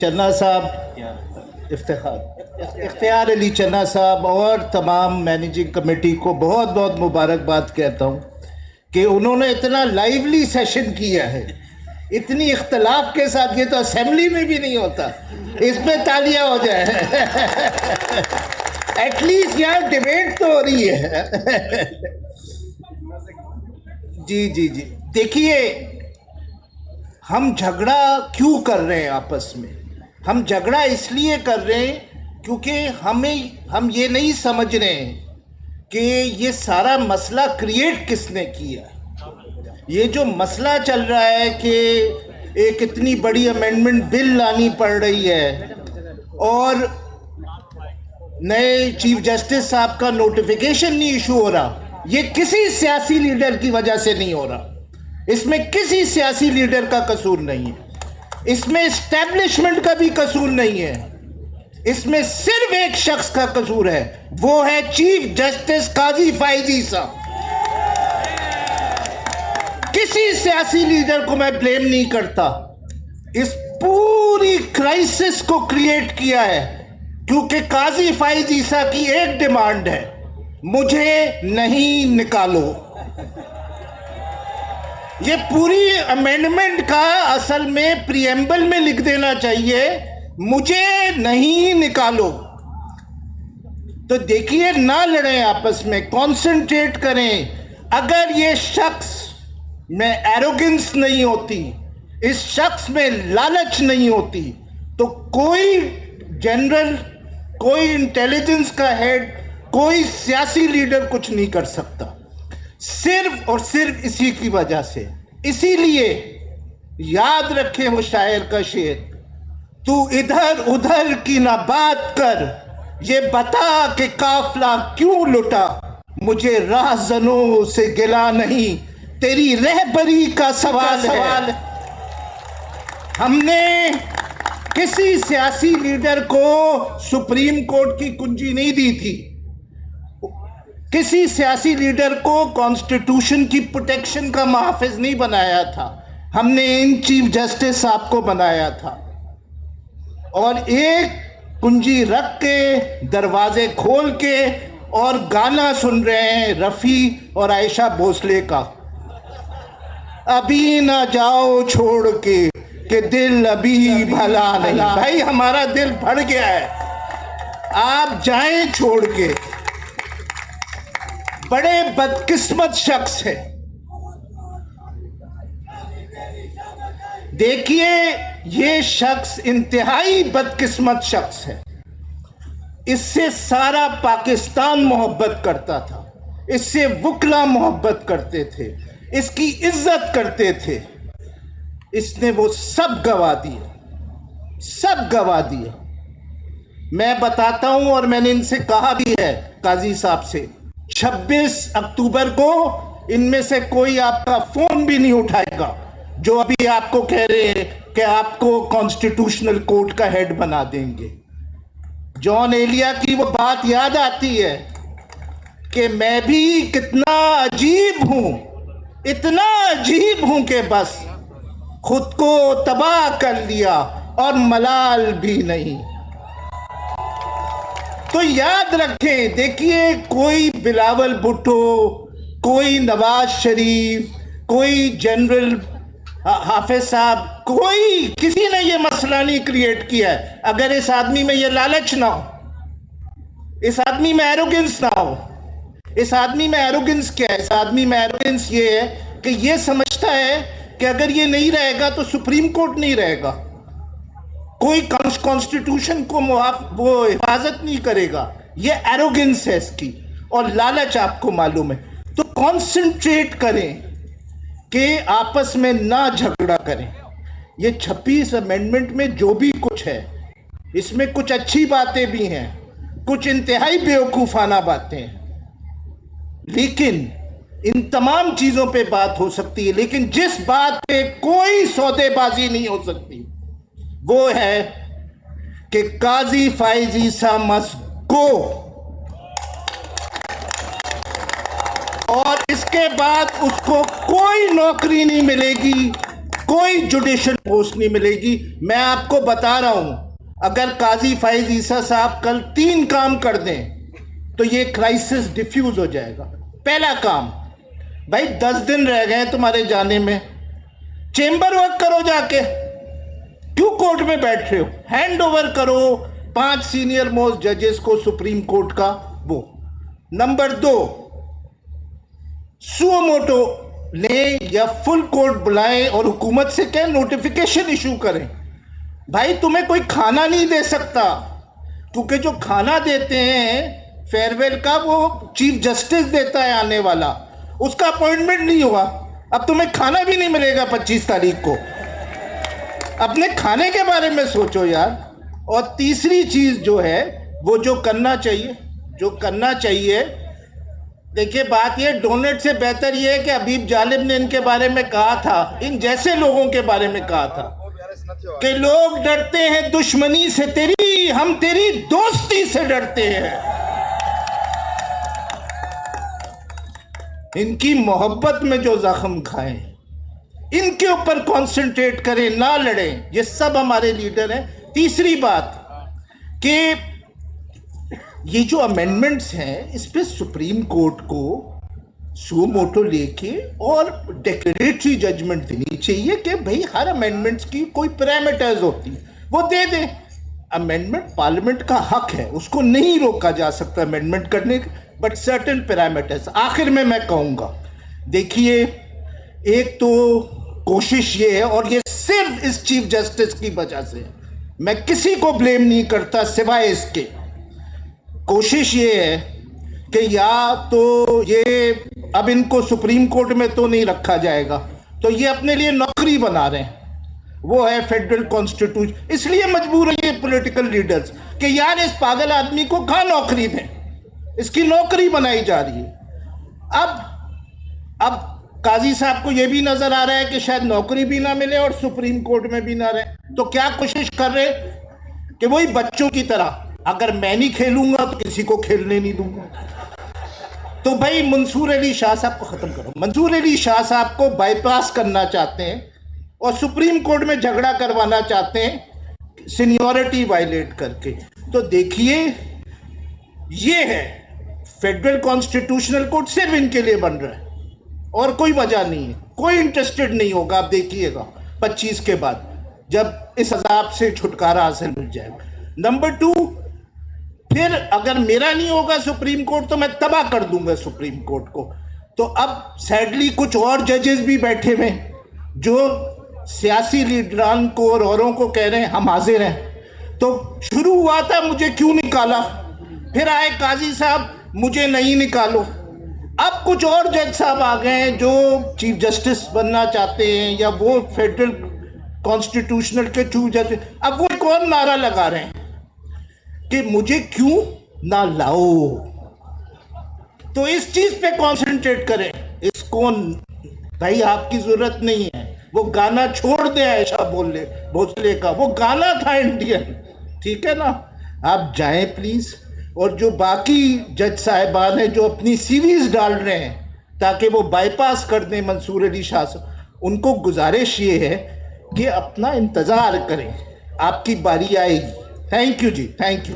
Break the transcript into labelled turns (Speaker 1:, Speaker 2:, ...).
Speaker 1: چنا صاحب، اختیار علی چنا صاحب اور تمام مینیجنگ کمیٹی کو بہت بہت مبارکباد کہتا ہوں کہ انہوں نے اتنا لائیولی سیشن کیا ہے، اتنی اختلاف کے ساتھ. یہ تو اسمبلی میں بھی نہیں ہوتا. اس پہ تالیاں ہو جائے. ایٹ لیسٹ یہاں ڈیبیٹ تو ہو رہی ہے. جی جی جی، دیکھیے ہم جھگڑا کیوں کر رہے ہیں آپس میں؟ ہم جھگڑا اس لیے کر رہے ہیں کیونکہ ہم یہ نہیں سمجھ رہے ہیں کہ یہ سارا مسئلہ کریٹ کس نے کیا. یہ جو مسئلہ چل رہا ہے کہ ایک اتنی بڑی امینڈمنٹ بل لانی پڑ رہی ہے اور نئے چیف جسٹس صاحب کا نوٹیفیکیشن نہیں ایشو ہو رہا، یہ کسی سیاسی لیڈر کی وجہ سے نہیں ہو رہا. اس میں کسی سیاسی لیڈر کا قصور نہیں ہے، اس میں اسٹیبلشمنٹ کا بھی قصور نہیں ہے. اس میں صرف ایک شخص کا قصور ہے، وہ ہے چیف جسٹس قاضی فائزی صاحب. کسی سیاسی لیڈر کو میں بلیم نہیں کرتا. اس پوری کرائسس کو کریٹ کیا ہے کیونکہ قاضی فائزی صاحب کی ایک ڈیمانڈ ہے، مجھے نہیں نکالو. یہ پوری امینڈمنٹ کا اصل میں پریمبل میں لکھ دینا چاہیے، مجھے نہیں نکالو. تو دیکھیے نہ لڑیں آپس میں، کانسنٹریٹ کریں. اگر یہ شخص میں ایروگنس نہیں ہوتی، اس شخص میں لالچ نہیں ہوتی، تو کوئی جنرل، کوئی انٹیلیجنس کا ہیڈ، کوئی سیاسی لیڈر کچھ نہیں کر سکتا. صرف اور صرف اسی کی وجہ سے. اسی لیے یاد رکھیں وہ شاعر کا شعر، تو ادھر ادھر کی نہ بات کر، یہ بتا کہ قافلہ کیوں لٹا. مجھے راہزنوں سے گلا نہیں، تیری رہبری کا سوال ہے. ہم نے کسی سیاسی لیڈر کو سپریم کورٹ کی کنجی نہیں دی تھی، کسی سیاسی لیڈر کو کانسٹیٹیوشن کی پروٹیکشن کا محافظ نہیں بنایا تھا. ہم نے ان چیف جسٹس صاحب کو بنایا تھا. اور ایک کنجی رکھ کے، دروازے کھول کے، اور گانا سن رہے ہیں رفیع اور عائشہ بھوسلے کا، ابھی نہ جاؤ چھوڑ کے کہ دل ابھی بھلا نہیں. بھائی ہمارا دل بھر گیا ہے، آپ جائیں چھوڑ کے. بڑے بدقسمت شخص ہے. دیکھیے یہ شخص انتہائی بدقسمت شخص ہے. اس سے سارا پاکستان محبت کرتا تھا، اس سے وکلا محبت کرتے تھے، اس کی عزت کرتے تھے. اس نے وہ سب گوا دیا، سب گوا دیا. میں بتاتا ہوں، اور میں نے ان سے کہا بھی ہے قاضی صاحب سے، 26 اکتوبر کو ان میں سے کوئی آپ کا فون بھی نہیں اٹھائے گا جو ابھی آپ کو کہہ رہے ہیں کہ آپ کو کانسٹیٹیوشنل کورٹ کا ہیڈ بنا دیں گے. جان ایلیا کی وہ بات یاد آتی ہے کہ میں بھی کتنا عجیب ہوں، اتنا عجیب ہوں کہ بس خود کو تباہ کر لیا اور ملال بھی نہیں. تو یاد رکھیں، دیکھیے کوئی بلاول بھٹو، کوئی نواز شریف، کوئی جنرل حافظ صاحب، کوئی کسی نے یہ مسئلہ نہیں کریٹ کیا ہے اگر اس آدمی میں یہ لالچ نہ ہو، اس آدمی میں ایروگنس نہ ہو. اس آدمی میں ایروگنس کیا ہے؟ اس آدمی میں ایروگنس یہ ہے کہ یہ سمجھتا ہے کہ اگر یہ نہیں رہے گا تو سپریم کورٹ نہیں رہے گا، کوئی کانسٹیٹیوشن کو وہ حفاظت نہیں کرے گا. یہ ایروگنس ہے اس کی، اور لالچ آپ کو معلوم ہے. تو کانسنٹریٹ کریں کہ آپس میں نہ جھگڑا کریں. یہ 26 امینڈمنٹ میں جو بھی کچھ ہے، اس میں کچھ اچھی باتیں بھی ہیں، کچھ انتہائی بیوقوفانہ باتیں ہیں، لیکن ان تمام چیزوں پہ بات ہو سکتی ہے. لیکن جس بات پہ کوئی سودے بازی نہیں ہو سکتی وہ ہے کہ قاضی فائز عیسیٰ must go. اور اس کے بعد اس کو کوئی نوکری نہیں ملے گی، کوئی جوڈیشل پوسٹ نہیں ملے گی. میں آپ کو بتا رہا ہوں, اگر قاضی فائز عیسیٰ صاحب کل 3 کام کر دیں تو یہ کرائسس ڈیفیوز ہو جائے گا. پہلا کام, بھائی 10 دن رہ گئے تمہارے جانے میں, چیمبر ورک کرو جا کے, کیوں کورٹ میں بیٹھ رہے ہو؟ ہینڈ اوور کرو 5 سینئر موسٹ ججز کو سپریم کورٹ کا. وہ نمبر 2, سو موٹو لیں یا فل کورٹ بلائیں اور حکومت سے کہیں نوٹیفیکیشن ایشو کریں. بھائی تمہیں کوئی کھانا نہیں دے سکتا, کیونکہ جو کھانا دیتے ہیں فیئر ویل کا وہ چیف جسٹس دیتا ہے آنے والا, اس کا اپوائنٹمنٹ نہیں ہوا. اب تمہیں کھانا بھی نہیں ملے گا 25 تاریخ کو. اپنے کھانے کے بارے میں سوچو یار. اور تیسری چیز جو ہے وہ جو کرنا چاہیے, دیکھیے بات یہ, ڈونٹ سے بہتر یہ ہے کہ حبیب جالب نے ان کے بارے میں کہا تھا, ان جیسے لوگوں کے بارے میں کہا تھا کہ لوگ ڈرتے ہیں دشمنی سے تیری, ہم تیری دوستی سے ڈرتے ہیں. ان کی محبت میں جو زخم کھائیں ان کے اوپر کانسنٹریٹ کریں, نہ لڑیں. یہ سب ہمارے لیڈر ہیں. تیسری بات کہ یہ جو امینڈمنٹس ہیں اس پہ سپریم کورٹ کو سو موٹو لے کے اور ڈیکلیریٹری ججمنٹ دینی چاہیے کہ بھئی ہر امینڈمنٹس کی کوئی پیرامیٹرز ہوتی, وہ دے دیں. امینڈمنٹ پارلیمنٹ کا حق ہے, اس کو نہیں روکا جا سکتا امینڈمنٹ کرنے, بٹ سرٹن پیرامیٹرز. آخر میں کہوں گا, دیکھیے ایک تو کوشش یہ ہے, اور یہ صرف اس چیف جسٹس کی وجہ سے, میں کسی کو بلیم نہیں کرتا سوائے اس کے, کوشش یہ ہے کہ یا تو یہ اب ان کو سپریم کورٹ میں تو نہیں رکھا جائے گا, تو یہ اپنے لیے نوکری بنا رہے ہیں, وہ ہے فیڈرل کانسٹیٹیوشن. اس لیے مجبور ہے یہ پولیٹیکل لیڈرز کہ یار اس پاگل آدمی کو کہاں نوکری دیں, اس کی نوکری بنائی جا رہی ہے. اب قاضی صاحب کو یہ بھی نظر آ رہا ہے کہ شاید نوکری بھی نہ ملے اور سپریم کورٹ میں بھی نہ رہے, تو کیا کوشش کر رہے کہ وہی بچوں کی طرح, اگر میں نہیں کھیلوں گا تو کسی کو کھیلنے نہیں دوں گا. تو بھائی منصور علی شاہ صاحب کو ختم کرو. منصور علی شاہ صاحب کو بائی پاس کرنا چاہتے ہیں اور سپریم کورٹ میں جھگڑا کروانا چاہتے ہیں سینیورٹی وائلیٹ کر کے. تو دیکھیے یہ ہے فیڈرل کانسٹیٹیوشنل کورٹ صرف ان کے لیے بن رہا ہے اور کوئی وجہ نہیں ہے, کوئی انٹرسٹڈ نہیں ہوگا. آپ دیکھیے گا 25 کے بعد جب اس عذاب سے چھٹکارا حاصل مل جائے گا. نمبر 2, پھر اگر میرا نہیں ہوگا سپریم کورٹ تو میں تباہ کر دوں گا سپریم کورٹ کو. تو اب سیڈلی کچھ اور ججز بھی بیٹھے ہوئے جو سیاسی لیڈران کو اور اوروں کو کہہ رہے ہیں ہم حاضر ہیں. تو شروع ہوا تھا مجھے کیوں نکالا, پھر آئے قاضی صاحب مجھے نہیں نکالو. اب کچھ اور جج صاحب آ گئے ہیں جو چیف جسٹس بننا چاہتے ہیں یا وہ فیڈرل کانسٹیٹیوشنل کے چیف جسٹس, اب وہ ایک اور نعرہ لگا رہے ہیں کہ مجھے کیوں نہ لاؤ. تو اس چیز پہ کانسنٹریٹ کریں. اس کو بھائی آپ کی ضرورت نہیں ہے, وہ گانا چھوڑ دیں عائشہ بھوسلے کا, وہ گانا تھا انڈین, ٹھیک ہے نا. آپ جائیں پلیز. اور جو باقی جج صاحبان ہیں جو اپنی سیریز ڈال رہے ہیں تاکہ وہ بائی پاس کر دیں منصور علی شاہ سے, ان کو گزارش یہ ہے کہ اپنا انتظار کریں, آپ کی باری آئے گی. Thank you ji, thank you.